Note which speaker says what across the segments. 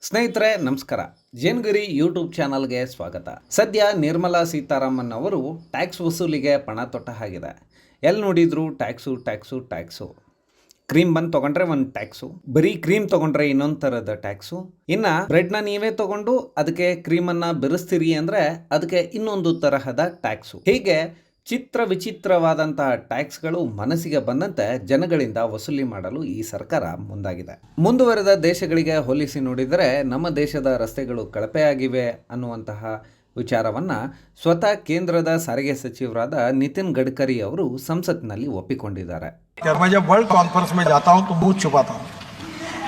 Speaker 1: ಸ್ನೇಹಿತರೆ ನಮಸ್ಕಾರ. ಜೇನ್ಗರಿ ಯೂಟ್ಯೂಬ್ ಚಾನಲ್ಗೆ ಸ್ವಾಗತ. ಸದ್ಯ ನಿರ್ಮಲಾ ಸೀತಾರಾಮನ್ ಅವರು ಟ್ಯಾಕ್ಸ್ ವಸೂಲಿಗೆ ಪಣ ತೊಟ್ಟ ಹಾಗಿದೆ. ಎಲ್ಲಿ ನೋಡಿದ್ರು ಟ್ಯಾಕ್ಸು. ಕ್ರೀಮ್ ಬಂದು ತೊಗೊಂಡ್ರೆ ಒಂದು ಟ್ಯಾಕ್ಸು, ಬರೀ ಕ್ರೀಮ್ ತೊಗೊಂಡ್ರೆ ಇನ್ನೊಂದು ಥರದ ಟ್ಯಾಕ್ಸು, ಇನ್ನು ಬ್ರೆಡ್ನ ನೀವೇ ತೊಗೊಂಡು ಅದಕ್ಕೆ ಕ್ರೀಮನ್ನು ಬೆರೆಸ್ತೀರಿ ಅಂದರೆ ಅದಕ್ಕೆ ಇನ್ನೊಂದು ತರಹದ ಟ್ಯಾಕ್ಸು. ಹೀಗೆ ಚಿತ್ರ ವಿಚಿತ್ರವಾದಂತಹ ಟ್ಯಾಕ್ಸ್ಗಳು ಮನಸ್ಸಿಗೆ ಬಂದಂತೆ ಜನಗಳಿಂದ ವಸೂಲಿ ಮಾಡಲು ಈ ಸರ್ಕಾರ ಮುಂದಾಗಿದೆ. ಮುಂದುವರೆದ ದೇಶಗಳಿಗೆ ಹೋಲಿಸಿ ನೋಡಿದರೆ ನಮ್ಮ ದೇಶದ ರಸ್ತೆಗಳು ಕಳಪೆಯಾಗಿವೆ ಅನ್ನುವಂತಹ ವಿಚಾರವನ್ನು ಸ್ವತಃ ಕೇಂದ್ರದ ಸಾರಿಗೆ ಸಚಿವರಾದ ನಿತಿನ್ ಗಡ್ಕರಿ ಅವರು ಸಂಸತ್ನಲ್ಲಿ ಒಪ್ಪಿಕೊಂಡಿದ್ದಾರೆ.
Speaker 2: मैं जब वर्ल्ड कॉन्फ्रेंस में जाता हूं तो मुंह छुपाता हूं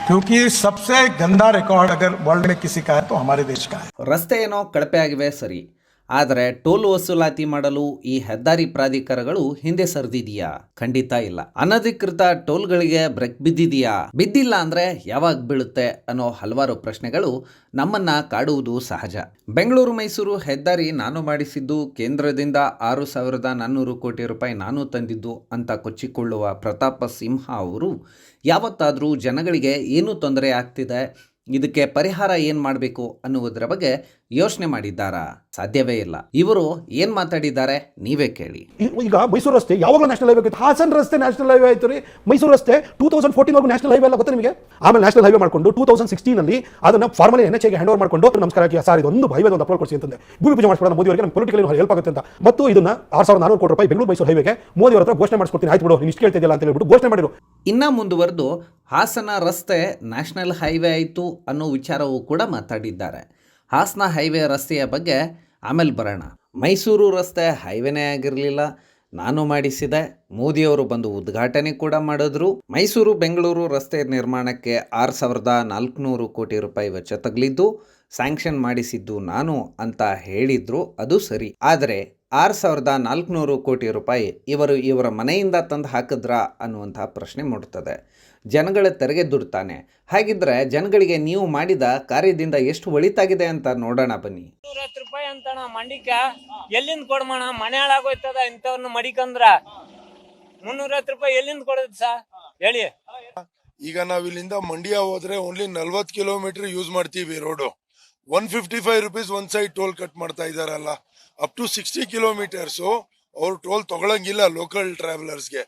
Speaker 2: क्योंकि सबसे गंदा रिकॉर्ड अगर वर्ल्ड में किसी का है तो हमारे देश का है.
Speaker 1: ರಸ್ತೆ ಏನೋ ಕಳಪೆ ಆಗಿವೆ ಸರಿ, ಆದರೆ ಟೋಲ್ ವಸೂಲಾತಿ ಮಾಡಲು ಈ ಹೆದ್ದಾರಿ ಪ್ರಾಧಿಕಾರಗಳು ಹಿಂದೆ ಸರಿದಿದೆಯಾ? ಖಂಡಿತ ಇಲ್ಲ. ಅನಧಿಕೃತ ಟೋಲ್ಗಳಿಗೆ ಬ್ರೇಕ್ ಬಿದ್ದಿದೆಯಾ? ಬಿದ್ದಿಲ್ಲ ಅಂದ್ರೆ ಯಾವಾಗ ಬೀಳುತ್ತೆ ಅನ್ನೋ ಹಲವಾರು ಪ್ರಶ್ನೆಗಳು ನಮ್ಮನ್ನ ಕಾಡುವುದು ಸಹಜ. ಬೆಂಗಳೂರು ಮೈಸೂರು ಹೆದ್ದಾರಿ ನಾನು ಮಾಡಿಸಿದ್ದು, ಕೇಂದ್ರದಿಂದ 6,400 ಕೋಟಿ ರೂಪಾಯಿ ನಾನು ತಂದಿದ್ದು ಅಂತ ಕೊಚ್ಚಿಕೊಳ್ಳುವ ಪ್ರತಾಪ ಸಿಂಹ ಅವರು ಯಾವತ್ತಾದರೂ ಜನಗಳಿಗೆ ಏನು ತೊಂದರೆ ಆಗ್ತಿದೆ, ಇದಕ್ಕೆ ಪರಿಹಾರ ಏನು ಮಾಡಬೇಕು ಅನ್ನುವುದರ ಬಗ್ಗೆ ಯೋಚನೆ ಮಾಡಿದ್ದಾರಾ? ಸಾಧ್ಯವೇ ಇಲ್ಲ. ಇವರು ಏನು ಮಾತಾಡಿದ್ದಾರೆ ನೀವೇ ಕೇಳಿ.
Speaker 3: ಈಗ ಮೈಸೂರು ರಸ್ತೆ ಯಾವಾಗಲೂ ನ್ಯಾಷನಲ್ ಹೈವೇ ಆಗಿತ್ತು. ಹಾಸನ್ ರಸ್ತೆ ನ್ಯಾಷನಲ್ ಹೈವೇ ಆಯಿತು ರೀ. ಮೈಸೂರು ರಸ್ತೆ 2014 ವರೆಗೂ ನ್ಯಾಷನಲ್ ಹೈವೇ ಅಲ್ಲ, ಗೊತ್ತಾ ನಿಮಗೆ? ಆಮೇಲೆ ನ್ಯಾಷನಲ್ ಹೈವೇ ಮಾಡಿಕೊಂಡು 2016 ಅದನ್ನು ಫಾರ್ಮಲಿ NHAಗೆ ಹ್ಯಾಂಡ್ ಓವರ್ ಮಾಡಿಕೊಂಡು ನಮಸ್ಕಾರ ಸರ್ ಇದೊಂದು ಹೈವೇ ಒಂದು ಅಪ್ರೋಲ್ ಕೊಡಿಸಿ ಅಂತಂದೆ. ಭೂಮಿ ಪೂಜೆ ಮಾಡಿಸ್ಕೊಡೋಣ ಮೋದಿ ಅವರಿಗೆ, ನಮ್ಮ ಪೊಲಿಟಿಕಲಿ ಹೆಲ್ಪ್ ಆಗುತ್ತೆ ಅಂತ. ಮತ್ತು ಇದನ್ನ 6,400 ಕೋಟಿ ರೂಪಾಯಿ ಬೆಂಗಳೂರು ಮೈಸೂರು ಹೈವೇಗೆ ಮೋದಿ ಅವರ ಹತ್ರ ಘೋಷಣೆ ಮಾಡಿಸ್ಕೊಡ್ತೀನಿ, ಆಯ್ತು ಬಿಡು ನೀನು ಇಷ್ಟು ಕೇಳ್ತಿದ್ದಿಲ್ಲ ಅಂತ ಹೇಳ್ಬಿಟ್ಟು ಘೋಷಣೆ ಮಾಡಿದ್ರು.
Speaker 1: ಇನ್ನ ಮುಂದುವರೆದು ಹಾಸನ ರಸ್ತೆ ನ್ಯಾಷನಲ್ ಹೈವೇ ಆಯಿತು ಅನ್ನೋ ವಿಚಾರವೂ ಕೂಡ ಮಾತಾಡಿದ್ದಾರೆ. ಹಾಸನ ಹೈವೇ ರಸ್ತೆಯ ಬಗ್ಗೆ ಆಮೇಲೆ ಬರೋಣ. ಮೈಸೂರು ರಸ್ತೆ ಹೈವೇನೇ ಆಗಿರಲಿಲ್ಲ, ನಾನು ಮಾಡಿಸಿದೆ, ಮೋದಿಯವರು ಬಂದು ಉದ್ಘಾಟನೆ ಕೂಡ ಮಾಡಿದ್ರು. ಮೈಸೂರು ಬೆಂಗಳೂರು ರಸ್ತೆ ನಿರ್ಮಾಣಕ್ಕೆ 6,400 ಕೋಟಿ ರೂಪಾಯಿ ವೆಚ್ಚ ತಗಲಿದ್ದು ಸ್ಯಾಂಕ್ಷನ್ ಮಾಡಿಸಿದ್ದು ನಾನು ಅಂತ ಹೇಳಿದ್ರು, ಅದು ಸರಿ. ಆದರೆ 6,400 ಕೋಟಿ ರೂಪಾಯಿ ಇವರ ಮನೆಯಿಂದ ತಂದು ಹಾಕಿದ್ರಾ ಅನ್ನುವಂತಹ ಪ್ರಶ್ನೆ ಮೂಡುತ್ತದೆ. ಜನಗಳ ತೆರಿಗೆ ದುಡ್ಡು ತಾನೆ. ಹಾಗಿದ್ರೆ ಜನಗಳಿಗೆ ನೀವು ಮಾಡಿದ ಕಾರ್ಯದಿಂದ ಎಷ್ಟು ಒಳಿತಾಗಿದೆ ಅಂತ ನೋಡೋಣ ಬನ್ನಿ.
Speaker 4: 210 ರೂಪಾಯಿ ಅಂತಣ ಮಂಡಿಕ ಎಲ್ಲಿಂದ ಕೊಡ್ಮಣ? ಮನೆ ಹಾಳಾಗೋಯ್ತದ ಇಂಥವ್ರನ್ನ ಮಡಿಕಂದ್ರ 310 ರೂಪಾಯಿ ಎಲ್ಲಿಂದ ಕೊಡೋದು ಸಾ ಹೇಳಿ.
Speaker 5: ಈಗ ನಾವ್ ಇಲ್ಲಿಂದ ಮಂಡ್ಯ ಹೋದ್ರೆ ಓನ್ಲಿ 40 ಕಿಲೋಮೀಟರ್ ಯೂಸ್ ಮಾಡ್ತೀವಿ ರೋಡು. 155 ರೂಪೀಸ್ ಒಂದ್ ಸೈಡ್ ಟೋಲ್ ಕಟ್ ಮಾಡ್ತಾ ಇದಾರಲ್ಲ. ಅಪ್ ಟು 60 ಕಿಲೋಮೀಟರ್ಸ್ ಅವ್ರು ಟೋಲ್ ತಗೊಳಂಗಿಲ್ಲ ಲೋಕಲ್ ಟ್ರಾವೆಲರ್ಸ್ಗೆ.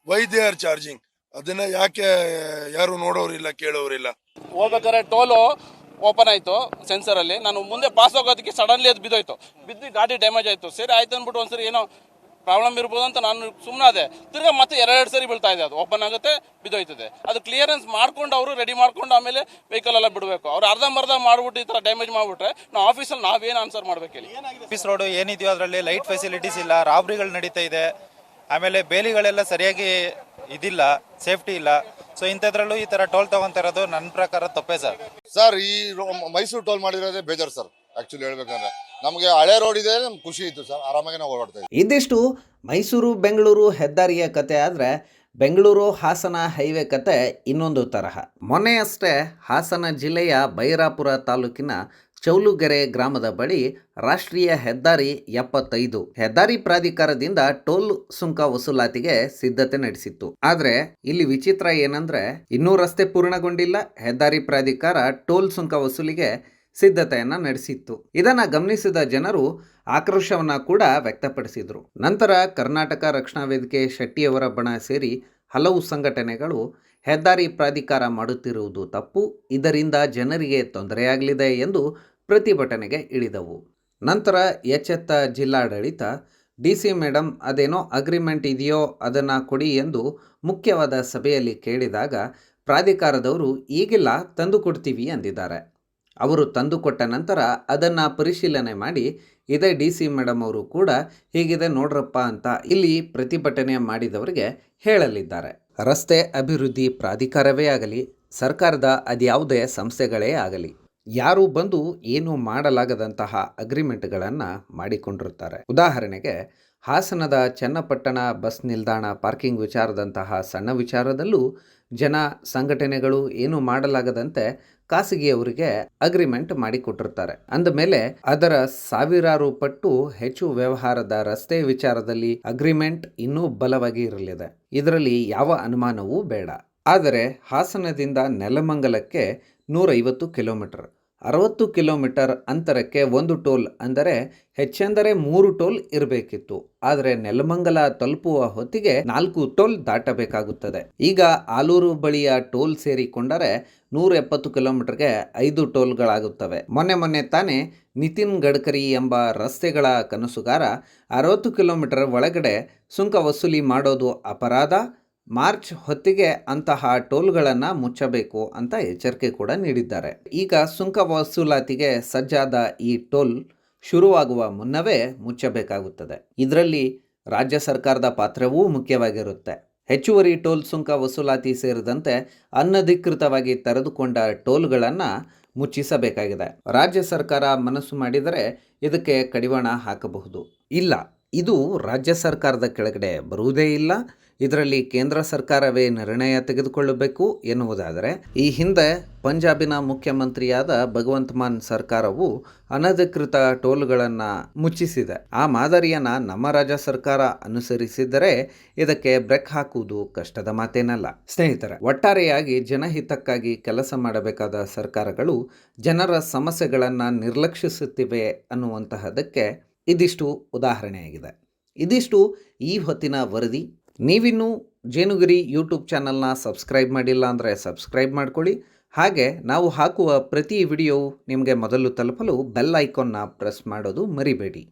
Speaker 5: Why they are charging? ಅದನ್ನ ಯಾಕೆ ಯಾರು ನೋಡೋರಿಲ್ಲ, ಕೇಳೋರಿಲ್ಲ?
Speaker 6: ಹೋಗ್ಬೇಕಾದ್ರೆ ಟೋಲು ಓಪನ್ ಆಯ್ತು ಸೆನ್ಸರ್ ಅಲ್ಲಿ, ನಾನು ಮುಂದೆ ಪಾಸ್ ಹೋಗೋದಕ್ಕೆ ಸಡನ್ಲಿ ಅದು ಬಿದ್ದೋಯ್ತು. ಬಿದ್ದು ಗಾಡಿ ಡ್ಯಾಮೇಜ್ ಆಯ್ತು. ಸರಿ ಆಯ್ತು ಅಂದ್ಬಿಟ್ಟು ಒಂದ್ಸರಿ ಏನೋ ಪ್ರಾಬ್ಲಮ್ ಇರ್ಬೋದು ಅಂತ ನಾನು ಸುಮ್ಮನಾದೆ. ತಿರ್ಗಾ ಮತ್ತೆ 2 ಸರಿ ಬೀಳ್ತಾ ಇದೆ, ಅದು ಓಪನ್ ಆಗುತ್ತೆ ಬಿದ್ದೋಯ್ತದೆ. ಅದು ಕ್ಲಿಯರೆನ್ಸ್ ಮಾಡ್ಕೊಂಡು ಅವರು ರೆಡಿ ಮಾಡ್ಕೊಂಡು ಆಮೇಲೆ ವೆಹಿಕಲ್ ಎಲ್ಲ ಬಿಡಬೇಕು. ಅವ್ರು ಅರ್ಧಂಬರ್ಧ ಮಾಡ್ಬಿಟ್ಟು ಈ ತರ ಡ್ಯಾಮೇಜ್ ಮಾಡ್ಬಿಟ್ರೆ ನಾವು ಆಫೀಸಲ್ಲಿ ನಾವೇನು ಆನ್ಸರ್ ಮಾಡ್ಬೇಕು ಹೇಳಿ?
Speaker 7: ಆಫೀಸ್ ರೋಡ್ ಏನಿದೆಯೋ ಅದರಲ್ಲಿ ಲೈಟ್ ಫೆಸಿಲಿಟೀಸ್ ಇಲ್ಲ, ರಾಬ್ರಿಗಳು ನಡೀತಾ ಇದೆ, ಆಮೇಲೆ ಬೇಲಿಗಳೆಲ್ಲ ಸರಿಯಾಗಿ ಇದಿಲ್ಲ, ಸೇಫ್ಟಿ ಇಲ್ಲ. ಸೊ ಇಂಥದ್ರಲ್ಲೂ ಈ ತರ ಟೋಲ್ ತಗೊಂತ ಇರೋದು ನನ್ನ ಪ್ರಕಾರ ತಪ್ಪೇ
Speaker 8: ಸರ್. ಈ ಮೈಸೂರು ಟೋಲ್ ಮಾಡಿರೋದೇ ಬೇಜಾರು ಸರ್. ಆಕ್ಚುಲಿ ಹೇಳ್ಬೇಕಂದ್ರೆ ನಮಗೆ ಹಳೆ ರೋಡ್ ಇದೆ, ನಮ್ಗೆ ಖುಷಿ ಇತ್ತು ಸರ್, ಆರಾಮಾಗಿ ನಾವು ಓಡಾಡ್ತಾ ಇದ್ವಿ.
Speaker 1: ಇದಿಷ್ಟು ಮೈಸೂರು ಬೆಂಗಳೂರು ಹೆದ್ದಾರಿಯ ಕತೆ. ಆದರೆ ಬೆಂಗಳೂರು ಹಾಸನ ಹೈವೇ ಕತೆ ಇನ್ನೊಂದು ತರಹ. ಮೊನ್ನೆಯಷ್ಟೇ ಹಾಸನ ಜಿಲ್ಲೆಯ ಬೈರಾಪುರ ತಾಲೂಕಿನ ಚೌಲುಗೆರೆ ಗ್ರಾಮದ ಬಳಿ ರಾಷ್ಟ್ರೀಯ ಹೆದ್ದಾರಿ 75 ಹೆದ್ದಾರಿ ಪ್ರಾಧಿಕಾರದಿಂದ ಟೋಲ್ ಸುಂಕ ವಸೂಲಾತಿಗೆ ಸಿದ್ಧತೆ ನಡೆಸಿತ್ತು. ಆದ್ರೆ ಇಲ್ಲಿ ವಿಚಿತ್ರ ಏನಂದ್ರೆ ಇನ್ನೂ ರಸ್ತೆ ಪೂರ್ಣಗೊಂಡಿಲ್ಲ, ಹೆದ್ದಾರಿ ಪ್ರಾಧಿಕಾರ ಟೋಲ್ ಸುಂಕ ವಸೂಲಿಗೆ ಸಿದ್ಧತೆಯನ್ನ ನಡೆಸಿತ್ತು. ಇದನ್ನ ಗಮನಿಸಿದ ಜನರು ಆಕ್ರೋಶವನ್ನ ಕೂಡ ವ್ಯಕ್ತಪಡಿಸಿದ್ರು. ನಂತರ ಕರ್ನಾಟಕ ರಕ್ಷಣಾ ವೇದಿಕೆ, ಶೆಟ್ಟಿಯವರ ಬಣ ಸೇರಿ ಹಲವು ಸಂಘಟನೆಗಳು ಹೆದ್ದಾರಿ ಪ್ರಾಧಿಕಾರ ಮಾಡುತ್ತಿರುವುದು ತಪ್ಪು, ಇದರಿಂದ ಜನರಿಗೆ ತೊಂದರೆಯಾಗಲಿದೆ ಎಂದು ಪ್ರತಿಭಟನೆಗೆ ಇಳಿದವು. ನಂತರ ಎಚ್ಚೆತ್ತ ಜಿಲ್ಲಾಡಳಿತ DC ಮೇಡಮ್ ಅದೇನೋ ಅಗ್ರಿಮೆಂಟ್ ಇದೆಯೋ ಅದನ್ನು ಕೊಡಿ ಎಂದು ಮುಖ್ಯವಾದ ಸಭೆಯಲ್ಲಿ ಕೇಳಿದಾಗ ಪ್ರಾಧಿಕಾರದವರು ಈಗಿಲ್ಲ ತಂದುಕೊಡ್ತೀವಿ ಅಂದಿದ್ದಾರೆ. ಅವರು ತಂದುಕೊಟ್ಟ ನಂತರ ಅದನ್ನು ಪರಿಶೀಲನೆ ಮಾಡಿ ಇದೇ DC ಮೇಡಮ್ ಅವರು ಕೂಡ ಹೀಗಿದೆ ನೋಡ್ರಪ್ಪ ಅಂತ ಇಲ್ಲಿ ಪ್ರತಿಭಟನೆ ಮಾಡಿದವರಿಗೆ ಹೇಳಲಿದ್ದಾರೆ. ರಸ್ತೆ ಅಭಿವೃದ್ಧಿ ಪ್ರಾಧಿಕಾರವೇ ಆಗಲಿ, ಸರ್ಕಾರದ ಅದ್ಯಾವುದೇ ಸಂಸ್ಥೆಗಳೇ ಆಗಲಿ, ಯಾರು ಬಂದು ಏನು ಮಾಡಲಾಗದಂತಹ ಅಗ್ರಿಮೆಂಟ್ಗಳನ್ನು ಮಾಡಿಕೊಂಡಿರ್ತಾರೆ. ಉದಾಹರಣೆಗೆ ಹಾಸನದ ಚನ್ನಪಟ್ಟಣ ಬಸ್ ನಿಲ್ದಾಣ ಪಾರ್ಕಿಂಗ್ ವಿಚಾರದಂತಹ ಸಣ್ಣ ವಿಚಾರದಲ್ಲೂ ಜನ ಸಂಘಟನೆಗಳು ಏನು ಮಾಡಲಾಗದಂತೆ ಖಾಸಗಿಯವರಿಗೆ ಅಗ್ರಿಮೆಂಟ್ ಮಾಡಿಕೊಟ್ಟಿರ್ತಾರೆ. ಅಂದಮೇಲೆ ಅದರ ಸಾವಿರಾರು ಪಟ್ಟು ಹೆಚ್ಚು ವ್ಯವಹಾರದ ರಸ್ತೆ ವಿಚಾರದಲ್ಲಿ ಅಗ್ರಿಮೆಂಟ್ ಇನ್ನೂ ಬಲವಾಗಿ ಇರಲಿದೆ. ಇದರಲ್ಲಿ ಯಾವ ಅನುಮಾನವೂ ಬೇಡ. ಆದರೆ ಹಾಸನದಿಂದ ನೆಲಮಂಗಲಕ್ಕೆ 150 ಕಿಲೋಮೀಟರ್. 60 ಕಿಲೋಮೀಟರ್ ಅಂತರಕ್ಕೆ ಒಂದು ಟೋಲ್, ಅಂದರೆ ಹೆಚ್ಚೆಂದರೆ 3 ಟೋಲ್ ಇರಬೇಕಿತ್ತು. ಆದರೆ ನೆಲಮಂಗಲ ತಲುಪುವ ಹೊತ್ತಿಗೆ 4 ಟೋಲ್ ದಾಟಬೇಕಾಗುತ್ತದೆ. ಈಗ ಆಲೂರು ಬಳಿಯ ಟೋಲ್ ಸೇರಿಕೊಂಡರೆ 170 ಕಿಲೋಮೀಟರ್ಗೆ 5 ಟೋಲ್ಗಳಾಗುತ್ತವೆ. ಮೊನ್ನೆ ತಾನೇ ನಿತಿನ್ ಗಡ್ಕರಿ ಎಂಬ ರಸ್ತೆಗಳ ಕನಸುಗಾರ 60 ಕಿಲೋಮೀಟರ್ ಒಳಗಡೆ ಸುಂಕ ವಸೂಲಿ ಮಾಡೋದು ಅಪರಾಧ, ಮಾರ್ಚ್ ಹೊತ್ತಿಗೆ ಅಂತಹ ಟೋಲ್ಗಳನ್ನು ಮುಚ್ಚಬೇಕು ಅಂತ ಎಚ್ಚರಿಕೆ ಕೂಡ ನೀಡಿದ್ದಾರೆ. ಈಗ ಸುಂಕ ವಸೂಲಾತಿಗೆ ಸಜ್ಜಾದ ಈ ಟೋಲ್ ಶುರುವಾಗುವ ಮುನ್ನವೇ ಮುಚ್ಚಬೇಕಾಗುತ್ತದೆ. ಇದರಲ್ಲಿ ರಾಜ್ಯ ಸರ್ಕಾರದ ಪಾತ್ರವೂ ಮುಖ್ಯವಾಗಿರುತ್ತೆ. ಹೆಚ್ಚುವರಿ ಟೋಲ್ ಸುಂಕ ವಸೂಲಾತಿ ಸೇರಿದಂತೆ ಅನಧಿಕೃತವಾಗಿ ತೆರೆದುಕೊಂಡ ಟೋಲ್ಗಳನ್ನು ಮುಚ್ಚಿಸಬೇಕಾಗಿದೆ. ರಾಜ್ಯ ಸರ್ಕಾರ ಮನಸ್ಸು ಮಾಡಿದರೆ ಇದಕ್ಕೆ ಕಡಿವಾಣ ಹಾಕಬಹುದು. ಇಲ್ಲ, ಇದು ರಾಜ್ಯ ಸರ್ಕಾರದ ಕೆಳಗಡೆ ಬರುವುದೇ ಇಲ್ಲ. ಇದರಲ್ಲಿ ಕೇಂದ್ರ ಸರ್ಕಾರವೇ ನಿರ್ಣಯ ತೆಗೆದುಕೊಳ್ಳಬೇಕು ಎನ್ನುವುದಾದರೆ, ಈ ಹಿಂದೆ ಪಂಜಾಬಿನ ಮುಖ್ಯಮಂತ್ರಿಯಾದ ಭಗವಂತ್ ಮಾನ್ ಸರ್ಕಾರವು ಅನಧಿಕೃತ ಟೋಲ್ಗಳನ್ನು ಮುಚ್ಚಿಸಿದೆ. ಆ ಮಾದರಿಯನ್ನು ನಮ್ಮ ರಾಜ್ಯ ಸರ್ಕಾರ ಅನುಸರಿಸಿದರೆ ಇದಕ್ಕೆ ಬ್ರೇಕ್ ಹಾಕುವುದು ಕಷ್ಟದ ಮಾತೇನಲ್ಲ. ಸ್ನೇಹಿತರೆ, ಒಟ್ಟಾರೆಯಾಗಿ ಜನಹಿತಕ್ಕಾಗಿ ಕೆಲಸ ಮಾಡಬೇಕಾದ ಸರ್ಕಾರಗಳು ಜನರ ಸಮಸ್ಯೆಗಳನ್ನು ನಿರ್ಲಕ್ಷಿಸುತ್ತಿವೆ ಅನ್ನುವಂತಹದಕ್ಕೆ ಇದಿಷ್ಟು ಉದಾಹರಣೆಯಾಗಿದೆ. ಇದಿಷ್ಟು ಈ ಹೊತ್ತಿನ ವರದಿ. ನೀವಿನ್ನೂ ಜೇನುಗಿರಿ ಯೂಟ್ಯೂಬ್ ಚಾನಲ್ನ ಸಬ್ಸ್ಕ್ರೈಬ್ ಮಾಡಿಲ್ಲ ಅಂದರೆ ಸಬ್ಸ್ಕ್ರೈಬ್ ಮಾಡ್ಕೊಳ್ಳಿ. ಹಾಗೆ ನಾವು ಹಾಕುವ ಪ್ರತಿ ವಿಡಿಯೋ ನಿಮಗೆ ಮೊದಲು ತಲುಪಲು ಬೆಲ್ ಐಕಾನ್ನ ಪ್ರೆಸ್ ಮಾಡೋದು ಮರಿಬೇಡಿ.